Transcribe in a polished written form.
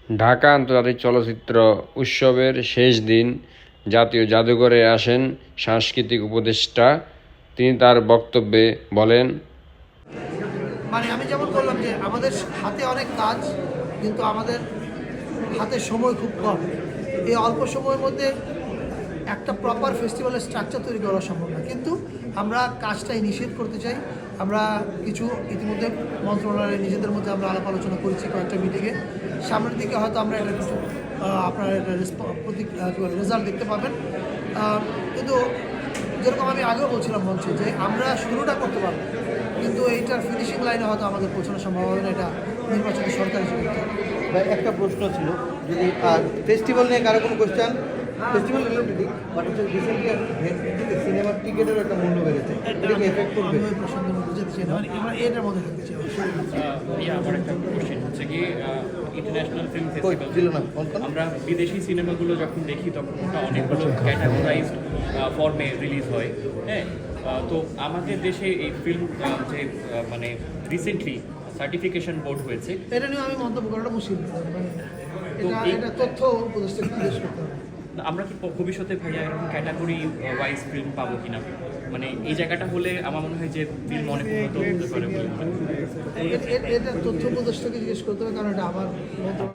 ঢাকা আন্তর্জাতিক চলচ্চিত্র উৎসবের শেষ দিন জাতীয় জাদুঘরে আসেন সাংস্কৃতিক উপদেষ্টা। তিনি তার বক্তব্যে বলেন, আমি যেমন বললাম যে আমাদের হাতে অনেক কাজ, কিন্তু আমাদের হাতে সময় খুব কম। এই অল্প সময়ের মধ্যে একটা প্রপার ফেস্টিভ্যালের স্ট্রাকচার তৈরি করা সম্ভব না, কিন্তু আমরা কাজটা ইনিশিয়েট করতে চাই। আমরা কিছু ইতিমধ্যে মন্ত্রণালয়ে নিজেদের মধ্যে আমরা আলাপ আলোচনা করেছি কয়েকটা মিটিংয়ে। সামনের দিকে হয়তো আমরা এটা কিছু আপনার একটা রেজাল্ট দেখতে পাবেন। কিন্তু যেরকম আমি আগেও বলছিলাম মঞ্চে যে আমরা শুরুটা করতে পারবো, কিন্তু এইটার ফিনিশিং লাইনে হয়তো আমাদের পৌঁছানো সম্ভব হবে না। এটা নির্বাচিত সরকার হিসেবে ভাই একটা প্রশ্ন ছিল, যদি ফেস্টিভ্যাল নিয়ে কারো কোনো কোয়েশ্চেন, ফেস্টিভ্যাল রিলেটেড, বাট হচ্ছে রিসেন্টলি সিনেমার টিকিটের একটা মূল্য বেড়েছে, এটাকে এফেক্ট করবে? আমি ওই প্রসঙ্গে বুঝতে চাই না, এবার এটার মধ্যে থাকতে চাই। আমার একটা কোশ্চেন হচ্ছে কি, ইন্টারন্যাশনাল ফিল্ম ফেস্টিভ্যাল ছিল না, আমরা বিদেশি সিনেমাগুলো যখন দেখি তখন ওটা অনেকগুলো ক্যাটাগরাইজড ফর্মে রিলিজ হয়। হ্যাঁ, তো আমাদের দেশে এই ফিল্ম যে মানে রিসেন্টলি সার্টিফিকেশন বোর্ড হয়েছে, এটা নিয়ে আমি মন্তব্য করাটা মুশকিল। এটা তথ্য উপদেষ্টা জিজ্ঞেস করতে হবে। আমরা কি ভবিষ্যতে ভাইয়া এরকম ক্যাটাগরি ওয়াইজ ফিল্ম পাবো কিনা? মানে এই জায়গাটা হলে আমার মনে হয় যে ফিল্ম অনেক উন্নত হতে পারে বলে মনে হয়। এটা তথ্য উপদেষ্টাকে জিজ্ঞেস করতে হবে, কারণ এটা আমার মন্তব্য।